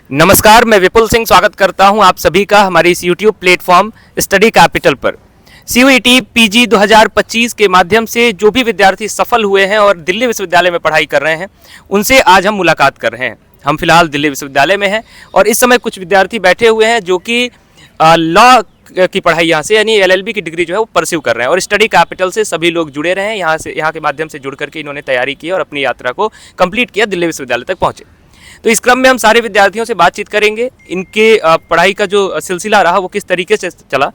नमस्कार, मैं विपुल सिंह स्वागत करता हूं आप सभी का हमारे इस YouTube प्लेटफॉर्म स्टडी कैपिटल पर। CUET PG 2025 के माध्यम से जो भी विद्यार्थी सफल हुए हैं और दिल्ली विश्वविद्यालय में पढ़ाई कर रहे हैं, उनसे आज हम मुलाकात कर रहे हैं। हम फिलहाल दिल्ली विश्वविद्यालय में हैं और इस समय कुछ विद्यार्थी बैठे हुए हैं जो कि लॉ की पढ़ाई यहाँ से यानी LLB की डिग्री जो है वो परस्यू कर रहे हैं और स्टडी कैपिटल से सभी लोग जुड़े रहे हैं। यहाँ के माध्यम से जुड़ करके इन्होंने तैयारी की और अपनी यात्रा को कंप्लीट किया, दिल्ली विश्वविद्यालय तक पहुँचे। तो इस क्रम में हम सारे विद्यार्थियों से बातचीत करेंगे, इनके पढ़ाई का जो सिलसिला रहा वो किस तरीके से चला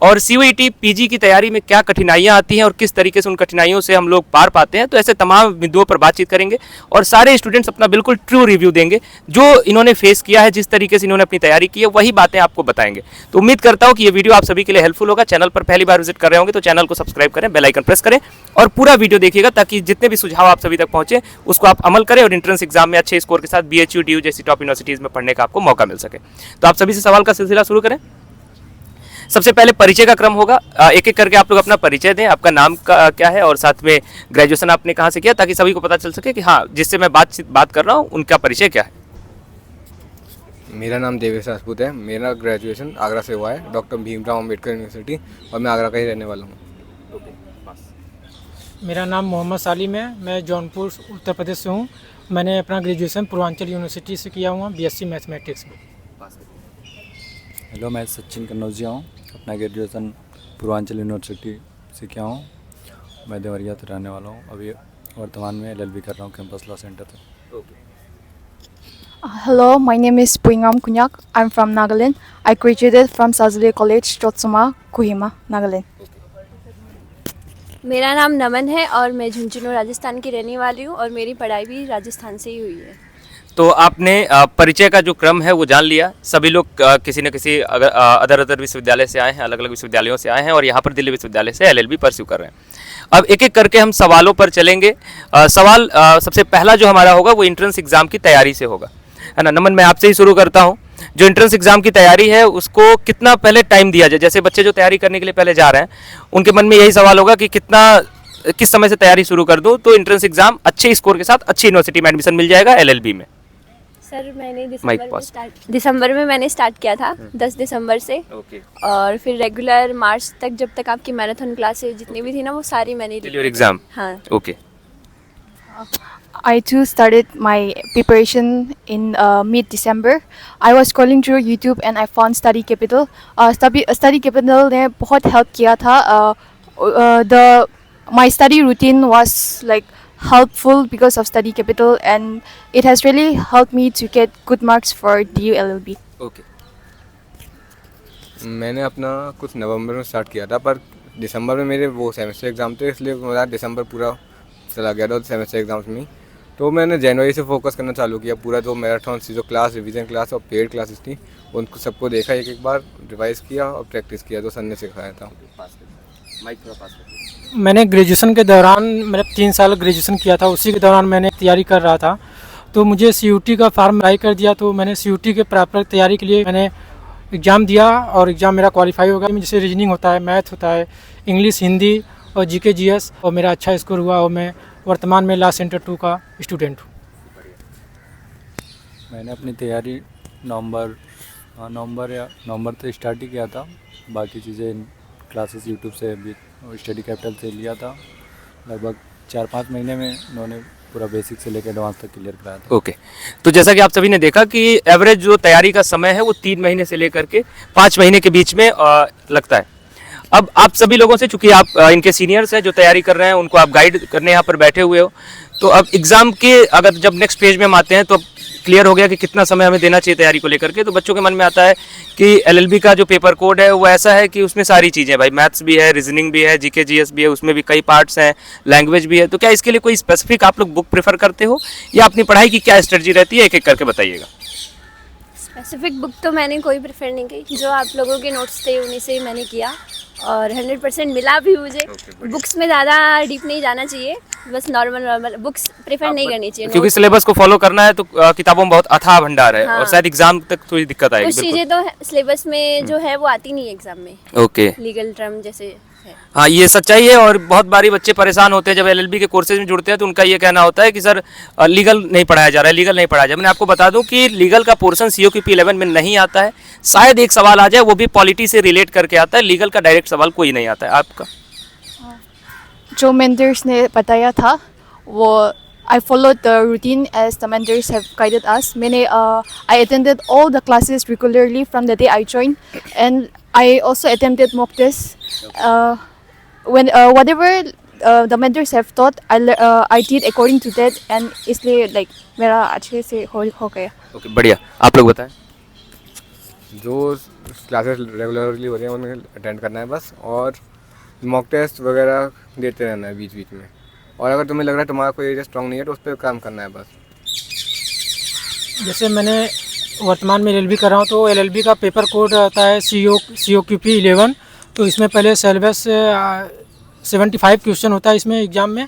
और CUET PG की तैयारी में क्या कठिनाइयां आती हैं और किस तरीके से उन कठिनाइयों से हम लोग पार पाते हैं। तो ऐसे तमाम बिंदुओं पर बातचीत करेंगे और सारे स्टूडेंट्स अपना बिल्कुल ट्रू रिव्यू देंगे, जो इन्होंने फेस किया है, जिस तरीके से इन्होंने अपनी तैयारी की है वही बातें आपको बताएंगे। तो उम्मीद करता हूँ कि ये वीडियो आप सभी के लिए हेल्पफुल होगा। चैनल पर पहली बार विजिट कर रहे होंगे तो चैनल को सब्सक्राइब करें, बेल आइकन प्रेस करें और पूरा वीडियो देखिएगा ताकि जितने भी सुझाव आप सभी तक पहुंचे उसको आप अमल करें और एंट्रेंस एग्जाम में अच्छे स्कोर के साथ BHU DU जैसी टॉप यूनिवर्सिटीज़ में पढ़ने का आपको मौका मिल सके। तो आप सभी से सवाल का सिलसिला शुरू करें। सबसे पहले परिचय का क्रम होगा, एक एक करके आप लोग अपना परिचय दें। आपका नाम क्या है और साथ में ग्रेजुएशन आपने कहाँ से किया, ताकि सभी को पता चल सके कि हाँ जिससे मैं बात कर रहा हूँ उनका परिचय क्या है। मेरा नाम देवेश राजपूत है। मेरा ग्रेजुएशन आगरा से हुआ है, डॉक्टर भीमराव अंबेडकर यूनिवर्सिटी, और मैं आगरा का ही रहने वाला हूँ। मेरा नाम मोहम्मद सालिम है, मैं जौनपुर उत्तर प्रदेश से हूँ। मैंने अपना ग्रेजुएशन पूर्वांचल यूनिवर्सिटी से किया हुआ, BSc मैथमेटिक्स में। हेलो, मैं सचिन कन्नौजिया हूँ, अपना ग्रेजुएशन पूर्वांचल यूनिवर्सिटी से किया हूँ। मैं देवरिया से रहने वाला हूँ। अभी वर्तमान में LLB कर रहा हूँ कैंपस लॉ सेंटर से। Hello, my name is Puingam Kunyak. I'm from Nagaland. I graduated from Sazali College, Jotsuma, Kohima, Nagaland. मेरा नाम नमन है और मैं झुंझुनू राजस्थान की रहने वाली हूँ और मेरी पढ़ाई भी राजस्थान से ही हुई है। तो आपने परिचय का जो क्रम है वो जान लिया। सभी लोग किसी न किसी अदर विश्वविद्यालय से आए हैं, अलग अलग विश्वविद्यालयों से आए हैं और यहाँ पर दिल्ली विश्वविद्यालय से LLB परस्यू कर रहे हैं। अब एक एक करके हम सवालों पर चलेंगे। सवाल सबसे पहला जो हमारा होगा वो एंट्रेंस एग्जाम की तैयारी से होगा, है ना। नमन, मैं आपसे ही शुरू करता हूँ। जो एंट्रेंस एग्जाम की तैयारी है उसको कितना पहले टाइम दिया जाए? जैसे बच्चे जो तैयारी करने के लिए पहले जा रहे हैं उनके मन में यही सवाल होगा कि किस समय से तैयारी शुरू कर दूँ तो एंट्रेंस एग्जाम अच्छे स्कोर के साथ अच्छी यूनिवर्सिटी में एडमिशन मिल जाएगा LLB में। सर, मैंने दिसंबर में मैंने स्टार्ट किया था, 10 दिसंबर से। और फिर रेगुलर मार्च तक, जब तक आपकी मैराथन क्लासेस जितनी भी थी ना वो सारी मैंने ली। एग्जाम, हाँ। Okay. I too started my preparation in mid-December. I was scrolling through YouTube and I found Study Capital. Study Capital ने बहुत help किया था. My study routine was like helpful because of Study Capital and it has really helped me to get good marks for DU LLB. Okay. मैंने अपना कुछ नवंबर में start किया था, पर दिसंबर में मेरे वो सेमेस्टर एग्ज़ाम थे, इसलिए मेरा दिसंबर पूरा चला गया था सेमेस्टर एग्ज़ाम्स में। तो मैंने जनवरी से फोकस करना चालू किया। पूरा जो मैराथन जो क्लास, रिवीजन क्लास और पेड क्लासेस थी उनको सबको देखा, एक बार रिवाइज किया और प्रैक्टिस किया जो सर ने सिखाया था। मैंने ग्रेजुएशन के दौरान, मैंने 3 साल ग्रेजुएशन किया था, उसी के दौरान मैंने तैयारी कर रहा था। तो मुझे CUET का फॉर्म अप्लाई कर दिया, तो मैंने CUET के प्रॉपर तैयारी के लिए मैंने एग्ज़ाम दिया और एग्ज़ाम मेरा क्वालिफाई हो गया। जैसे रीजनिंग होता है, मैथ होता है, इंग्लिश, हिंदी और GK GS, और मेरा अच्छा स्कोर हुआ और मैं वर्तमान में लॉ सेंटर 2 का स्टूडेंट हूँ। मैंने अपनी तैयारी नवंबर से स्टार्ट ही किया था। बाकी चीज़ें क्लासेस यूट्यूब से भी, स्टडी कैपिटल से लिया था। लगभग 4-5 महीने में उन्होंने पूरा बेसिक से लेकर एडवांस तक क्लियर कराया था। ओके। तो जैसा कि आप सभी ने देखा कि एवरेज जो तैयारी का समय है वो 3 महीने से लेकर के 5 महीने के बीच में लगता है। अब आप सभी लोगों से, चूंकि आप इनके सीनियर्स हैं जो तैयारी कर रहे हैं, उनको आप गाइड करने यहाँ पर बैठे हुए हो, तो अब एग्जाम के अगर जब नेक्स्ट पेज में हम आते हैं तो क्लियर हो गया कि कितना समय हमें देना चाहिए तैयारी को लेकर के। तो बच्चों के मन में आता है कि LLB का जो पेपर कोड है वो ऐसा है कि उसमें सारी चीज़ें, भाई मैथ्स भी है, रीजनिंग भी है, GK GS भी है, उसमें भी कई पार्ट्स हैं, लैंग्वेज भी है। तो क्या इसके लिए कोई स्पेसिफिक आप लोग बुक प्रेफर करते हो या अपनी पढ़ाई की क्या स्ट्रेटजी रहती है, एक एक करके बताइएगा। स्पेसिफिक बुक तो मैंने कोई प्रेफर नहीं की, जो आप लोगों के नोट्स थे उन्हीं से ही मैंने किया और 100% मिला भी मुझे। बुक्स में ज़्यादा डीप नहीं जाना चाहिए, बस नॉर्मल बुक्स प्रेफर नहीं करनी चाहिए, क्योंकि सिलेबस को फॉलो करना है तो किताबों में बहुत अथाह भंडार है। हाँ। और शायद एग्जाम तक थोड़ी दिक्कत आएगी। कुछ चीज़ें तो सिलेबस में जो है वो आती नहीं है एग्जाम में। ओके। लीगल टर्म जैसे है। हाँ, ये सच्चाई है और बहुत बारी बच्चे परेशान होते हैं जब एलएलबी के कोर्सेज में जुड़ते हैं तो उनका ये कहना होता है कि सर लीगल नहीं पढ़ाया जा रहा है, लीगल नहीं पढ़ाया जा रहा है। मैं आपको बता दूं कि लीगल का पोर्शन COQP 11 में नहीं आता है। शायद एक सवाल आ जाए, वो भी पॉलिटी से रिलेट करके आता है, लीगल का डायरेक्ट सवाल कोई नहीं आता है। आपका जो मेंटर्स ने बताया था वो I followed the routine as the mentors have guided us. I attended all the classes regularly from the day I joined, and I also attended mock tests. When whatever the mentors have taught, I did according to that, and इसलिए like मेरा अच्छे से हो गया. Okay, बढ़िया। आप लोग बताएं। जो क्लासेस रेगुलरली हो रही हैं उन्हें अटेंड करना है बस, और मॉक टेस्ट वगैरह देते रहना है बीच बीच में। और अगर तुम्हें लग रहा है तुम्हारा कोई एरिया स्ट्रॉन्ग नहीं है तो उस पर काम करना है बस। जैसे मैंने वर्तमान में LLB कर रहा हूँ तो LLB का पेपर कोड आता है COQP 11। तो इसमें पहले सिलेबस 75 क्वेश्चन होता है इसमें एग्ज़ाम में।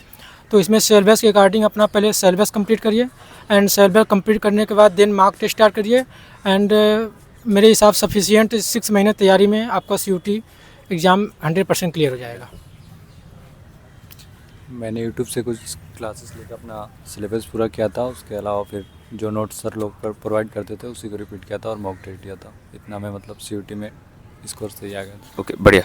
तो इसमें सिलेबस के अकॉर्डिंग अपना पहले सिलेबस कंप्लीट करिए, एंड सिलेबस कंप्लीट करने के बाद देन मार्क टेस्ट स्टार्ट करिए। एंड मेरे हिसाब सफिशिएंट 6 महीने तैयारी में आपका COT एग्ज़ाम 100% क्लियर हो जाएगा। मैंने यूट्यूब से कुछ क्लासेस लेकर अपना सिलेबस पूरा किया था। उसके अलावा फिर जो नोट्स सर लोग प्रोवाइड करते थे उसी को रिपीट किया था और मॉक टेस्ट दिया था। इतना में मतलब COT में स्कोर सही आ गया था। ओके, बढ़िया।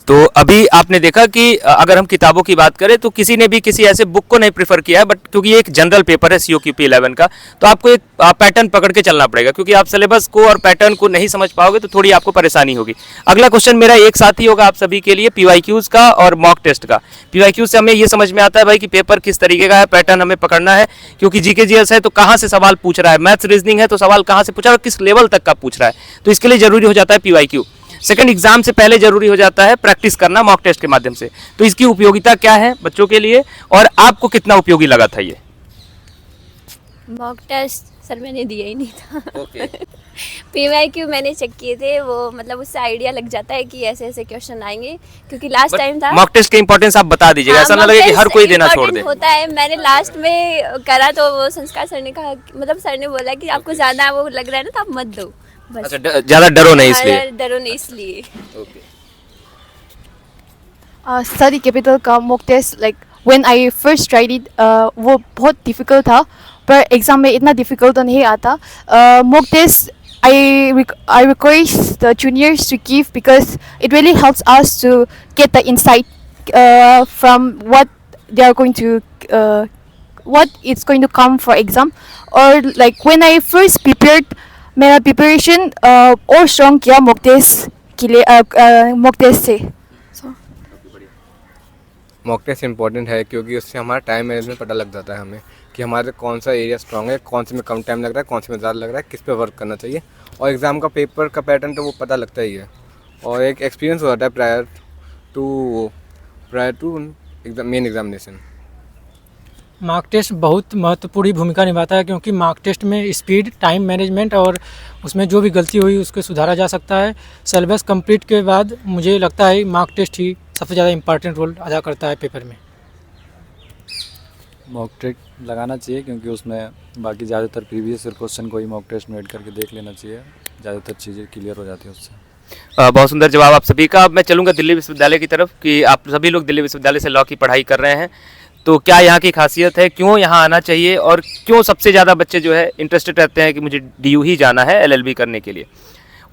तो अभी आपने देखा कि अगर हम किताबों की बात करें तो किसी ने भी किसी ऐसे बुक को नहीं प्रेफर किया है, बट क्योंकि ये एक जनरल पेपर है COQP 11 का, तो आपको एक पैटर्न पकड़ के चलना पड़ेगा, क्योंकि आप सिलेबस को और पैटर्न को नहीं समझ पाओगे तो थोड़ी आपको परेशानी होगी। अगला क्वेश्चन मेरा एक साथ ही होगा आप सभी के लिए, PYQs का और मॉक टेस्ट का। PYQ से हमें ये समझ में आता है भाई कि पेपर किस तरीके का है, पैटर्न हमें पकड़ना है, क्योंकि GK GS है तो कहाँ से सवाल पूछ रहा है, मैथ्स रीजनिंग है तो सवाल कहाँ से पूछ रहा है और किस लेवल तक का पूछ रहा है, तो इसके लिए जरूरी हो जाता है PYQ। सेकंड, एग्जाम से पहले जरूरी हो जाता है प्रैक्टिस करना मॉक टेस्ट के माध्यम से। तो इसकी उपयोगिता क्या है बच्चों के लिए और आपको कितना उपयोगी लगा था ये? मॉक टेस्ट सर मैंने दिया ही नहीं था। ओके। PYQ मैंने चेक किए थे, वो मतलब उससे आइडिया लग जाता है कि ऐसे ऐसे क्वेश्चन आएंगे, क्योंकि लास्ट टाइम था। मॉक टेस्ट के इंपॉर्टेंस आप बता दीजिएगा, ऐसा ना लगे कि हर कोई देना छोड़ दे। होता है, मैंने लास्ट में करा तो वो संस्कार सर ने कहा, मतलब सर ने बोला कि आपको ज्यादा वो लग रहा है ना तो आप मत दो बस। अच्छा, ज्यादा डरो नहीं इसलिए। डरो नहीं इसलिए। ओके। Study capital का mock test like when I first tried it वो बहुत difficult था, पर एग्ज़ाम में इतना difficult तो नहीं आता। mock test I request the juniors to give because it really helps us to get the insight from what they are going to what is going to come for exam, or like when I first prepared मेरा preparation और strong किया mock test के लिए mock test से। Mock test important है क्योंकि उससे हमारा टाइम मैनेजमेंट पता लग जाता है हमें कि हमारे कौन सा एरिया स्ट्रांग है, कौन से में कम टाइम लग रहा है, कौन से में ज़्यादा लग रहा है, किस पे वर्क करना चाहिए। और एग्ज़ाम का पेपर का पैटर्न तो वो पता लगता ही है, और एक एक्सपीरियंस हो जाता है prior to main examination. Mark test बहुत महत्वपूर्ण भूमिका निभाता है, क्योंकि मार्क टेस्ट में स्पीड, टाइम मैनेजमेंट और उसमें जो भी गलती हुई उसको सुधारा जा सकता है। सिलेबस कंप्लीट के बाद मुझे लगता है मार्क टेस्ट ही सबसे ज़्यादा इम्पॉर्टेंट रोल अदा करता है पेपर में। मॉक टेस्ट लगाना चाहिए क्योंकि उसमें बाकी ज़्यादातर प्रीवियस क्वेश्चन को ही मॉक टेस्ट में ऐड करके देख लेना चाहिए, ज़्यादातर चीज़ें क्लियर हो जाती है उससे। बहुत सुंदर जवाब आप सभी का। अब मैं चलूँगा दिल्ली विश्वविद्यालय की तरफ कि आप सभी लोग दिल्ली विश्वविद्यालय से लॉ की पढ़ाई कर रहे हैं, तो क्या यहाँ की खासियत है, क्यों यहाँ आना चाहिए और क्यों सबसे ज़्यादा बच्चे जो है इंटरेस्टेड रहते हैं कि मुझे DU ही जाना है LLB करने के लिए।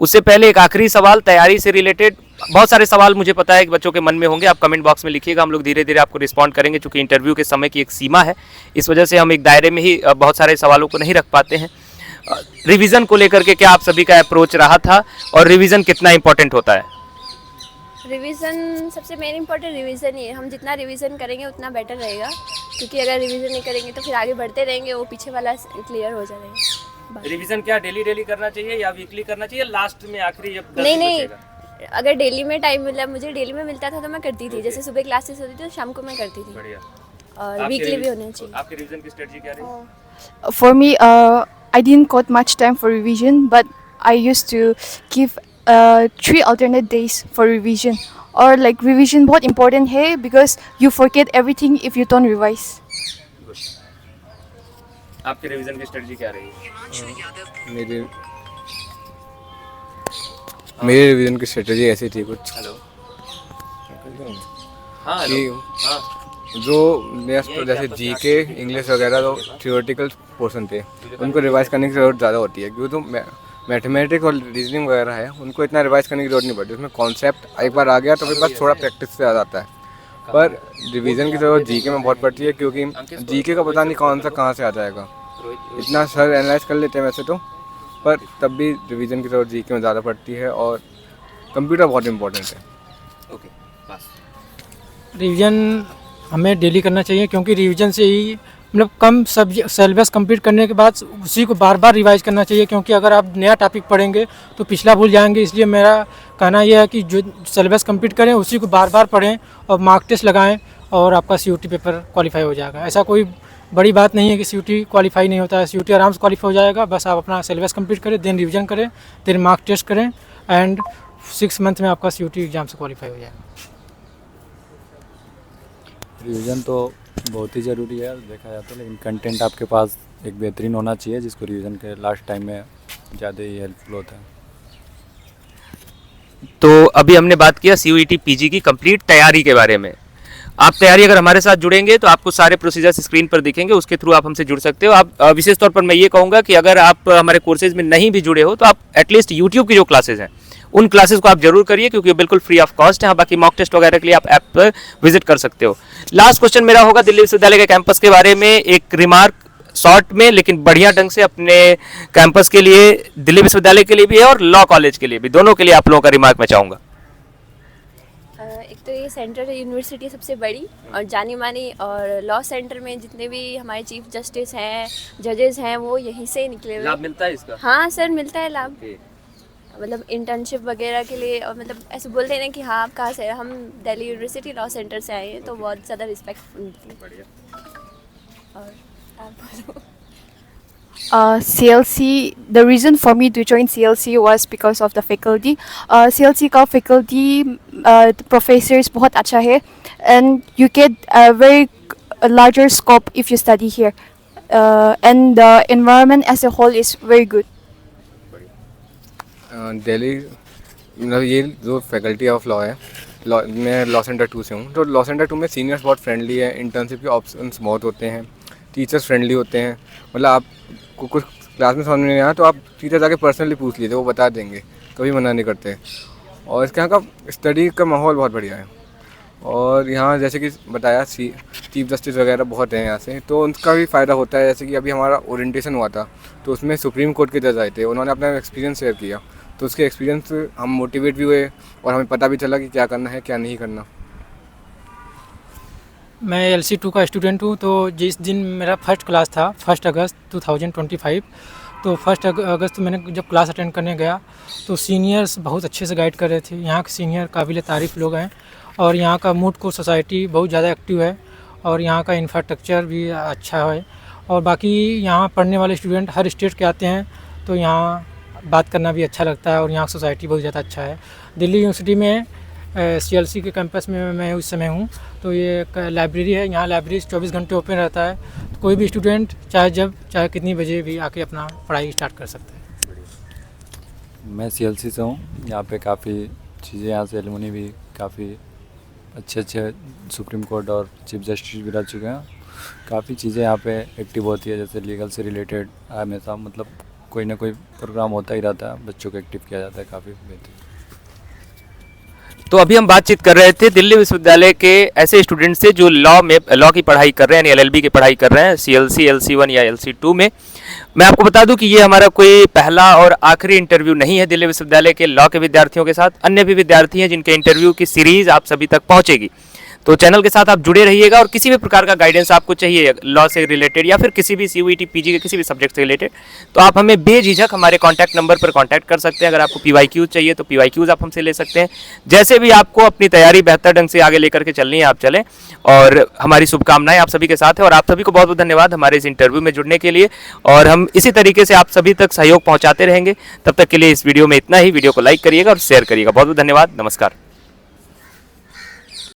उससे पहले एक आखिरी सवाल तैयारी से रिलेटेड, बहुत सारे सवाल मुझे पता है कि बच्चों के मन में होंगे, आप कमेंट बॉक्स में लिखिएगा, हम लोग धीरे धीरे आपको रिस्पॉन्ड करेंगे, क्योंकि इंटरव्यू के समय की एक सीमा है, इस वजह से हम एक दायरे में ही बहुत सारे सवालों को नहीं रख पाते हैं। रिवीजन को लेकर के क्या आप सभी का अप्रोच रहा था और रिवीजन कितना इंपॉर्टेंट होता है? रिवीजन सबसे मेन इंपॉर्टेंट रिवीजन ही है। हम जितना रिवीजन करेंगे उतना बेटर रहेगा, क्योंकि अगर रिवीजन नहीं करेंगे तो फिर आगे बढ़ते रहेंगे, वो पीछे वाला क्लियर हो जाएगा। रिवीजन क्या डेली करना चाहिए या वीकली करना चाहिए, लास्ट में आखिरी जब नहीं, अगर डेली में टाइम मिला, मुझे डेली में मिलता था तो मैं करती थी, जैसे सुबह क्लासेस होती थी तो शाम को मैं करती थी। बढ़िया। और वीकली भी होना चाहिए। आपकी रिवीजन की स्ट्रेटजी क्या रही? For me, I didn't got much time for revision, but I used to give 3 alternate days for revision. Or like revision बहुत important है because you forget everything if you don't revise. आपकी revision की strategy क्या रही? मेरी revision की strategy ऐसी थी कुछ। हेलो, हाँ कि जो जैसे जीके इंग्लिश वगैरह तो थियोरेटिकल पोर्शन थे, उनको रिवाइज करने की ज़रूरत ज़्यादा होती है, क्योंकि तो मैथमेटिक्स और रीजनिंग वगैरह है उनको इतना रिवाइज करने की जरूरत नहीं पड़ती। उसमें कॉन्सेप्ट एक बार आ गया तो फिर बस थोड़ा प्रैक्टिस से आ जाता है, पर रिवीजन की ज़रूरत जीके में बहुत पड़ती है, क्योंकि जीके का पता नहीं कौन सा कहाँ से आ जाएगा। इतना सर एनालाइज कर लेते हैं वैसे तो, पर तब भी रिवीजन की ज़रूरत जीके में ज़्यादा पड़ती है, और कंप्यूटर बहुत इंपॉर्टेंट है। ओके, बस रिवीजन हमें डेली करना चाहिए, क्योंकि रिवीजन से ही मतलब कम सिलेबस कंप्लीट करने के बाद उसी को बार बार रिवाइज करना चाहिए, क्योंकि अगर आप नया टॉपिक पढ़ेंगे तो पिछला भूल जाएंगे। इसलिए मेरा कहना यह है कि जो सिलेबस कंप्लीट करें उसी को बार बार पढ़ें और मार्क टेस्ट लगाएं और आपका CUT पेपर क्वालिफाई हो जाएगा। ऐसा कोई बड़ी बात नहीं है कि CUT क्वालिफाई नहीं होता है, CUT आराम से क्वालिफाई हो जाएगा। बस आप अपना सिलेबस कंप्लीट करें, देन रिविजन करें, देन मार्क टेस्ट करें, एंड 6 मंथ में आपका CUT एग्ज़ाम से क्वालिफाई हो जाएगा। रिवीजन तो बहुत ही ज़रूरी है देखा जाता है, लेकिन कंटेंट आपके पास एक बेहतरीन होना चाहिए जिसको रिवीजन के लास्ट टाइम में ज़्यादा ही हेल्पफुल होता है। तो अभी हमने बात किया CUET PG की कंप्लीट तैयारी के बारे में। आप तैयारी अगर हमारे साथ जुड़ेंगे तो आपको सारे प्रोसीजर्स स्क्रीन पर दिखेंगे, उसके थ्रू आप हमसे जुड़ सकते हो। आप विशेष तौर पर मैं ये कहूँगा कि अगर आप हमारे कोर्सेज में नहीं भी जुड़े हो तो आप एटलीस्ट यूट्यूब की जो क्लासेज हैं उन क्लासेस को आप जरूर करिए, क्योंकि बिल्कुल फ्री ऑफ कॉस्ट है। बाकी मॉक टेस्ट वगैरह के लिए आप ऐप पर विजिट कर सकते हो। लास्ट क्वेश्चन मेरा होगा दिल्ली विश्वविद्यालय के कैंपस के बारे में, एक रिमार्क शॉर्ट में लेकिन बढ़िया ढंग से अपने कैंपस के लिए, दिल्ली विश्वविद्यालय के लिए भी है और लॉ कॉलेज के लिए भी, दोनों के लिए आप लोगों का रिमार्क मैं चाहूँगा। एक तो ये सेंट्रल यूनिवर्सिटी सबसे बड़ी और जानी मानी, और लॉ सेंटर में जितने भी हमारे चीफ जस्टिस हैं, जजेस हैं, वो यहीं से निकले हुए। लाभ मिलता है इसका? हाँ सर, मिलता है लाभ। मतलब इंटर्नशिप वगैरह के लिए, और मतलब ऐसे बोलते हैं ना कि हाँ आप कहाँ से, हम दिल्ली यूनिवर्सिटी लॉ सेंटर से आए हैं, तो बहुत ज़्यादा रिस्पेक्ट मिलती है। और आप बोलो। CLC, the reason for me to join CLC was because of the faculty. CLC का faculty professors बहुत अच्छा है, and you get a very larger scope if you study here, and the environment as a whole is very good. Delhi मतलब ये जो faculty of law है, मैं law centre 2 से हूँ, तो लॉ सेंटर 2 में सीनियर्स बहुत फ्रेंडली है, इंटर्नशिप के ऑप्शंस बहुत होते हैं, टीचर्स फ्रेंडली होते हैं। मतलब आपको कुछ क्लास में समझ में नहीं आया तो आप टीचर जाके पर्सनली पूछ लीजिए, वो बता देंगे, कभी मना नहीं करते। और इसके यहाँ का स्टडी का माहौल बहुत बढ़िया है, और यहाँ जैसे कि बताया चीफ जस्टिस वगैरह बहुत हैं यहाँ से, तो उनका भी फ़ायदा होता है। जैसे कि अभी हमारा ओरिएंटेशन हुआ था तो उसमें सुप्रीम कोर्ट के जज आए थे, उन्होंने अपना एक्सपीरियंस शेयर किया, तो उसके एक्सपीरियंस हम मोटिवेट भी हुए और हमें पता भी चला कि क्या करना है क्या नहीं करना। मैं LC2 का स्टूडेंट हूँ, तो जिस दिन मेरा फर्स्ट क्लास था 1 अगस्त 2025, तो 1 अगस्त मैंने जब क्लास अटेंड करने गया तो सीनियर्स बहुत अच्छे से गाइड कर रहे थे। यहाँ के सीनियर काबिल तारीफ़ लोग हैं, और यहाँ का मूड कोर्ट सोसाइटी बहुत ज़्यादा एक्टिव है, और यहाँ का इंफ्रास्ट्रक्चर भी अच्छा है। और बाकी यहाँ पढ़ने वाले स्टूडेंट हर स्टेट के आते हैं, तो यहाँ बात करना भी अच्छा लगता है, और यहाँ सोसाइटी बहुत ज़्यादा अच्छा है। दिल्ली यूनिवर्सिटी में CLC के कैंपस में मैं उस समय हूँ, तो ये एक लाइब्रेरी है, यहाँ लाइब्रेरी 24 घंटे ओपन रहता है, तो कोई भी स्टूडेंट चाहे कितनी बजे भी आके अपना पढ़ाई स्टार्ट कर सकते हैं। मैं CLC से हूँ, यहाँ पे काफ़ी चीज़ें, यहाँ से एलुमनी भी काफ़ी अच्छे सुप्रीम कोर्ट और चीफ जस्टिस भी रह चुके हैं। काफ़ी चीज़ें यहाँ पे एक्टिव होती है, जैसे लीगल से रिलेटेड हमेशा मतलब कोई ना कोई प्रोग्राम होता ही रहता है, बच्चों को एक्टिव किया जाता है, काफ़ी बेहतर। तो अभी हम बातचीत कर रहे थे दिल्ली विश्वविद्यालय के ऐसे स्टूडेंट से जो लॉ की पढ़ाई कर रहे हैं, यानी LLB की पढ़ाई कर रहे हैं CLC, LC1 या LC2 में। मैं आपको बता दूं कि ये हमारा कोई पहला और आखिरी इंटरव्यू नहीं है दिल्ली विश्वविद्यालय के लॉ के विद्यार्थियों के साथ। अन्य भी विद्यार्थी हैं जिनके इंटरव्यू की सीरीज आप सभी तक पहुंचेगी, तो चैनल के साथ आप जुड़े रहिएगा। और किसी भी प्रकार का गाइडेंस आपको चाहिए लॉ से रिलेटेड या फिर किसी भी CUET PG के किसी भी सब्जेक्ट से रिलेटेड, तो आप हमें बेझिझक हमारे कॉन्टैक्ट नंबर पर कॉन्टैक्ट कर सकते हैं। अगर आपको PYQ चाहिए तो PYQs आप हमसे ले सकते हैं। जैसे भी आपको अपनी तैयारी बेहतर ढंग से आगे लेकर के चलनी है आप चलें, और हमारी शुभकामनाएं आप सभी के साथ है। और आप सभी को बहुत बहुत धन्यवाद हमारे इस इंटरव्यू में जुड़ने के लिए, और हम इसी तरीके से आप सभी तक सहयोग पहुँचाते रहेंगे। तब तक के लिए इस वीडियो में इतना ही। वीडियो को लाइक करिएगा और शेयर करिएगा। बहुत बहुत धन्यवाद। नमस्कार।